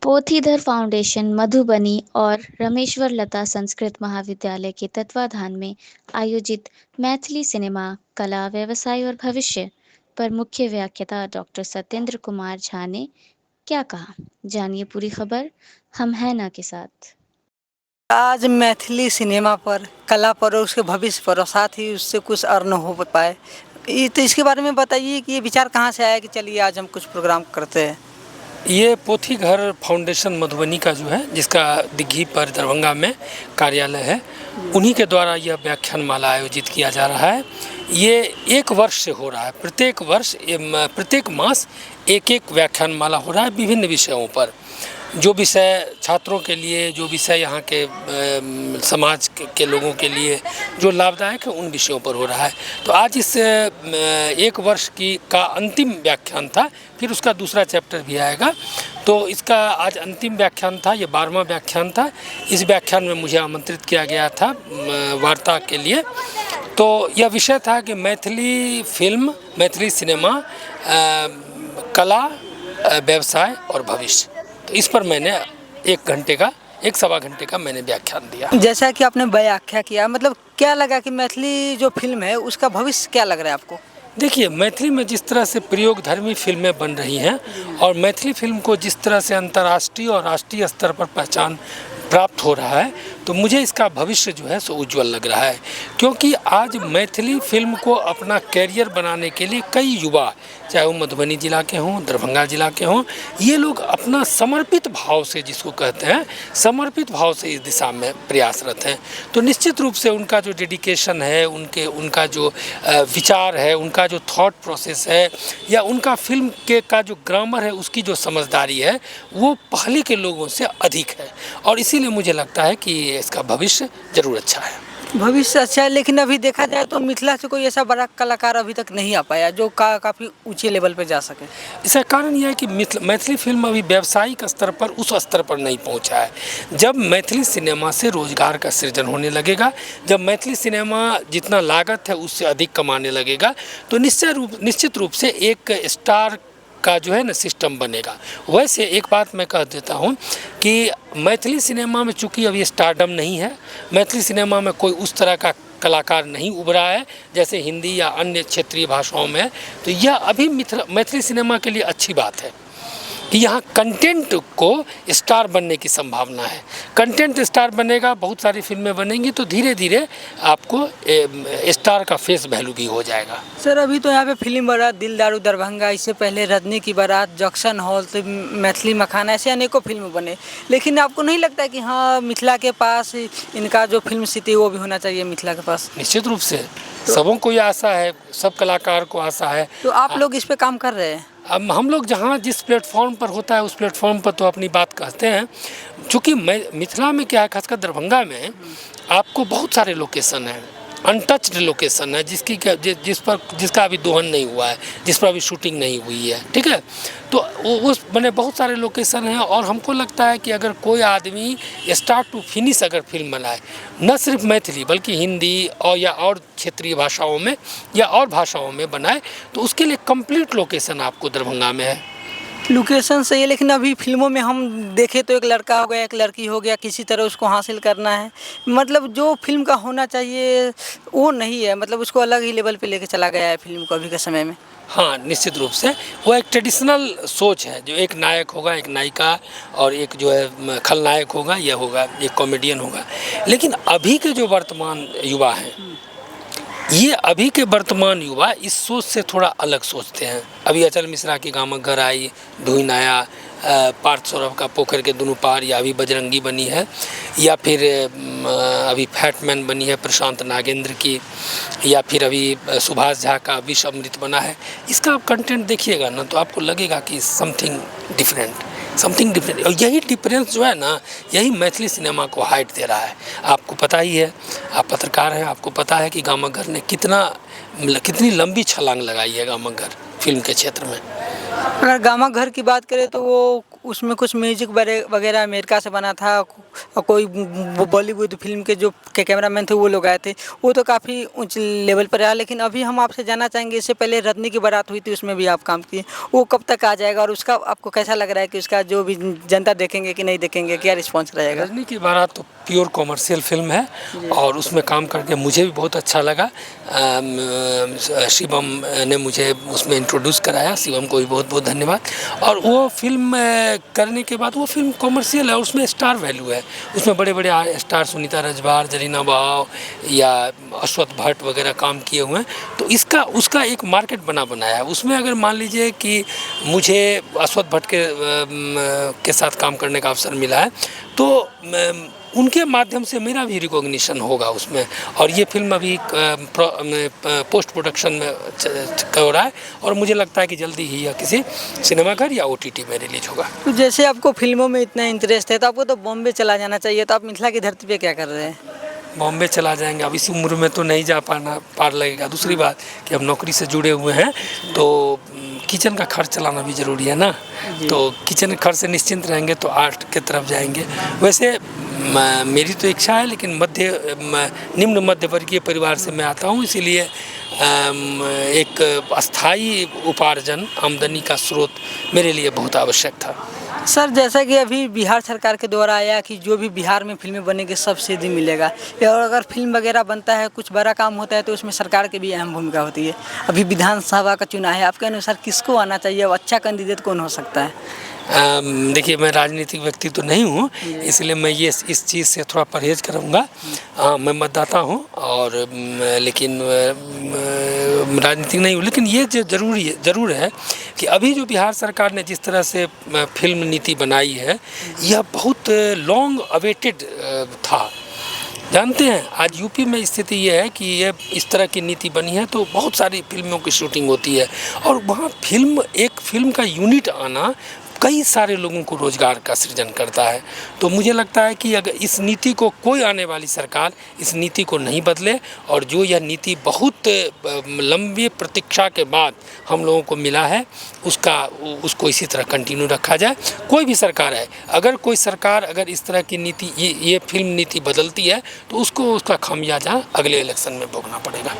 पोथीधर foundation Madhubani और रमेश्वर लता संस्कृत महाविद्यालय के तत्वाधान में आयोजित मैथिली सिनेमा कला व्यवसाय और भविष्य पर मुख्य व्याख्याता डॉक्टर सत्येंद्र कुमार झा ने क्या कहा, जानिए पूरी खबर हम हैं ना के साथ। आज मैथिली सिनेमा पर, कला पर और उसके भविष्य पर और साथ ही उससे कुछ अर्न हो पाए, तो इसके बारे में बताइए कि ये विचार कहाँ से आया कि चलिए आज हम कुछ प्रोग्राम करते हैं। ये पोथीधर फाउंडेशन मधुबनी का जो है, जिसका दिघी पर दरभंगा में कार्यालय है, उन्हीं के द्वारा यह व्याख्यान माला आयोजित किया जा रहा है। ये 1 वर्ष से हो रहा है। प्रत्येक वर्ष प्रत्येक मास एक व्याख्यान माला हो रहा है विभिन्न विषयों पर। जो विषय छात्रों के लिए, जो विषय यहाँ के समाज के लोगों के लिए जो लाभदायक है, उन विषयों पर हो रहा है। तो आज इस 1 वर्ष का अंतिम व्याख्यान था, फिर उसका दूसरा चैप्टर भी आएगा। तो इसका आज अंतिम व्याख्यान था, ये 12वां व्याख्यान था। इस व्याख्यान में मुझे आमंत्रित किया गया था वार्ता के लिए। तो यह विषय था कि मैथिली फिल्म, मैथिली सिनेमा, कला, व्यवसाय और भविष्य। तो इस पर मैंने 1 सवा घंटे का मैंने व्याख्यान दिया। जैसा कि आपने व्याख्या किया, मतलब क्या लगा कि मैथिली जो फिल्म है उसका भविष्य क्या लग रहा है आपको? देखिए, मैथिली में जिस तरह से प्रयोगधर्मी फिल्में बन रही हैं और मैथिली फिल्म को जिस तरह से अंतर्राष्ट्रीय और राष्ट्रीय स्तर पर पहचान प्राप्त हो रहा है, तो मुझे इसका भविष्य जो है सो उज्जवल लग रहा है। क्योंकि आज मैथिली फिल्म को अपना कैरियर बनाने के लिए कई युवा, चाहे वो मधुबनी जिला के हों, दरभंगा जिला के हों, ये लोग अपना समर्पित भाव से, जिसको कहते हैं समर्पित भाव से, इस दिशा में प्रयासरत हैं। तो निश्चित रूप से उनका जो डेडिकेशन है, उनका जो विचार है, उनका जो थॉट प्रोसेस है, या उनका फिल्म का जो ग्रामर है, उसकी जो समझदारी है, वो पहले के लोगों से अधिक है। और इसीलिए मुझे लगता है कि इसका भविष्य जरूर अच्छा है। भविष्य अच्छा है, लेकिन अभी देखा जाए तो मिथिला से कोई ऐसा बड़ा कलाकार अभी तक नहीं आ पाया जो काफ़ी ऊंचे लेवल पे जा सके। इसका कारण यह है कि मैथिली फिल्म अभी व्यावसायिक स्तर पर, उस स्तर पर नहीं पहुंचा है। जब मैथिली सिनेमा से रोजगार का सृजन होने लगेगा, जब मैथिली सिनेमा जितना लागत है उससे अधिक कमाने लगेगा, तो निश्चित रूप से एक स्टार का जो है ना सिस्टम बनेगा। वैसे एक बात मैं कह देता हूँ कि मैथिली सिनेमा में चूँकि अभी स्टारडम नहीं है, मैथिली सिनेमा में कोई उस तरह का कलाकार नहीं उभरा है जैसे हिंदी या अन्य क्षेत्रीय भाषाओं में, तो यह अभी मैथिली सिनेमा के लिए अच्छी बात है कि यहाँ कंटेंट को स्टार बनने की संभावना है। कंटेंट स्टार बनेगा, बहुत सारी फिल्में बनेंगी, तो धीरे धीरे आपको स्टार का फेस वैल्यू भी हो जाएगा। सर, अभी तो यहाँ पे फिल्म बारात, दिलदारू दरभंगा, इससे पहले रजनी की बारात, जंक्शन हॉल, तो मैथिली मखाना, ऐसे अनेकों फिल्म बने। लेकिन आपको नहीं लगता कि हाँ, मिथिला के पास इनका जो फिल्म सिटी वो भी होना चाहिए मिथिला के पास? निश्चित रूप से सबों को ये आशा है, सब कलाकार को आशा है। तो आप लोग इस पे काम कर रहे हैं? अब हम लोग जहाँ जिस प्लेटफॉर्म पर होता है उस प्लेटफॉर्म पर तो अपनी बात कहते हैं। चूँकि मिथिला में क्या है, खासकर दरभंगा में आपको बहुत सारे लोकेशन हैं, अनटच्ड लोकेशन है, जिसका अभी दोहन नहीं हुआ है, जिस पर अभी शूटिंग नहीं हुई है, ठीक है। तो उस बने बहुत सारे लोकेशन हैं, और हमको लगता है कि अगर कोई आदमी स्टार्ट टू फिनिश अगर फिल्म बनाए, न सिर्फ मैथिली बल्कि हिंदी और क्षेत्रीय भाषाओं में या और भाषाओं में बनाए, तो उसके लिए कंप्लीट लोकेशन आपको दरभंगा में है। लोकेशन सही है, लेकिन अभी फिल्मों में हम देखें तो एक लड़का हो गया, एक लड़की हो गया, किसी तरह उसको हासिल करना है। मतलब जो फिल्म का होना चाहिए वो नहीं है, मतलब उसको अलग ही लेवल पे लेके चला गया है फिल्म को अभी के समय में। हाँ, निश्चित रूप से वो एक ट्रेडिशनल सोच है, जो एक नायक होगा, एक नायिका, और एक जो है खलनायक होगा, यह होगा, एक कॉमेडियन होगा। लेकिन अभी के जो वर्तमान युवा हैं, ये अभी के वर्तमान युवा इस सोच से थोड़ा अलग सोचते हैं। अभी अचल मिश्रा की गामक घर आई, धुइन आया, पार्थ सौरभ का पोखर के दोनों पार, या अभी बजरंगी बनी है, या फिर अभी फैटमैन बनी है प्रशांत नागेंद्र की, या फिर अभी सुभाष झा का विश्व अमृत बना है। इसका आप कंटेंट देखिएगा ना, तो आपको लगेगा कि समथिंग डिफरेंट। और यही डिफरेंस जो है ना, यही मैथिली सिनेमा को हाइट दे रहा है। आपको पता ही है, आप पत्रकार हैं, आपको पता है कि गामक घर ने कितनी लंबी छलांग लगाई है गामक घर फिल्म के क्षेत्र में। अगर गामक घर की बात करें तो वो उसमें कुछ म्यूजिक वगैरह अमेरिका से बना था और कोई बॉलीवुड फिल्म के जो कैमरामैन थे वो लोग आए थे, वो तो काफ़ी ऊंच लेवल पर आया। लेकिन अभी हम आपसे जानना चाहेंगे, इससे पहले रजनी की बारात हुई थी, उसमें भी आप काम किए, वो कब तक आ जाएगा और उसका आपको कैसा लग रहा है कि उसका जो भी जनता देखेंगे कि नहीं देखेंगे, क्या रिस्पॉन्स रहेगा? रजनी की बारात तो प्योर कॉमर्शियल फिल्म है और उसमें काम करके मुझे भी बहुत अच्छा लगा। शिवम ने मुझे उसमें इंट्रोड्यूस कराया, शिवम को भी बहुत बहुत धन्यवाद। और वो फिल्म करने के बाद वो फिल्म कॉमर्शियल है, उसमें स्टार वैल्यू है, उसमें बड़े बड़े स्टार सुनीता रजवार, जरीना बहाव या अश्वथ भट्ट वगैरह काम किए हुए हैं। तो उसका एक मार्केट बनाया है। उसमें अगर मान लीजिए कि मुझे अश्वथ भट्ट के साथ काम करने का अवसर मिला है तो उनके माध्यम से मेरा भी रिकॉग्निशन होगा उसमें। और ये फिल्म अभी पोस्ट प्रोडक्शन में हो रहा है और मुझे लगता है कि जल्दी ही यह किसी सिनेमाघर या OTT में रिलीज होगा। तो जैसे आपको फिल्मों में इतना इंटरेस्ट है तो आपको तो बॉम्बे चला जाना चाहिए, तो आप मिथिला की धरती पे क्या कर रहे हैं? बॉम्बे चला जाएंगे, अब इस उम्र में तो नहीं जा पार लगेगा। दूसरी बात कि अब नौकरी से जुड़े हुए हैं तो किचन का खर्च चलाना भी ज़रूरी है ना, तो किचन के खर्च से निश्चिंत रहेंगे तो आर्ट की तरफ जाएंगे। वैसे मेरी तो इच्छा है, लेकिन निम्न मध्य वर्गीय परिवार से मैं आता हूँ, इसीलिए एक अस्थाई उपार्जन, आमदनी का स्रोत मेरे लिए बहुत आवश्यक था। सर, जैसा कि अभी बिहार सरकार के द्वारा आया कि जो भी बिहार में फिल्में बनेंगी सब्सिडी मिलेगा, और अगर फिल्म वगैरह बनता है, कुछ बड़ा काम होता है तो उसमें सरकार की भी अहम भूमिका होती है। अभी विधानसभा का चुनाव है, आपके अनुसार किसको आना चाहिए और अच्छा कैंडिडेट कौन हो सकता है? देखिए, मैं राजनीतिक व्यक्ति तो नहीं हूँ, इसलिए मैं इस चीज़ से थोड़ा परहेज करूँगा। मैं मतदाता हूँ और लेकिन राजनीतिक नहीं हूँ। लेकिन ये जो ज़रूर है कि अभी जो बिहार सरकार ने जिस तरह से फिल्म नीति बनाई है, यह बहुत लॉन्ग अवेटेड था। जानते हैं, आज यूपी में स्थिति ये है कि ये इस तरह की नीति बनी है तो बहुत सारी फिल्मों की शूटिंग होती है और वहाँ एक फिल्म का यूनिट आना कई सारे लोगों को रोजगार का सृजन करता है। तो मुझे लगता है कि अगर इस नीति को कोई आने वाली सरकार इस नीति को नहीं बदले और जो यह नीति बहुत लंबी प्रतीक्षा के बाद हम लोगों को मिला है उसको इसी तरह कंटिन्यू रखा जाए। कोई भी सरकार है, अगर कोई सरकार अगर इस तरह की नीति ये फिल्म नीति बदलती है तो उसका खामियाजा अगले इलेक्शन में भोगना पड़ेगा।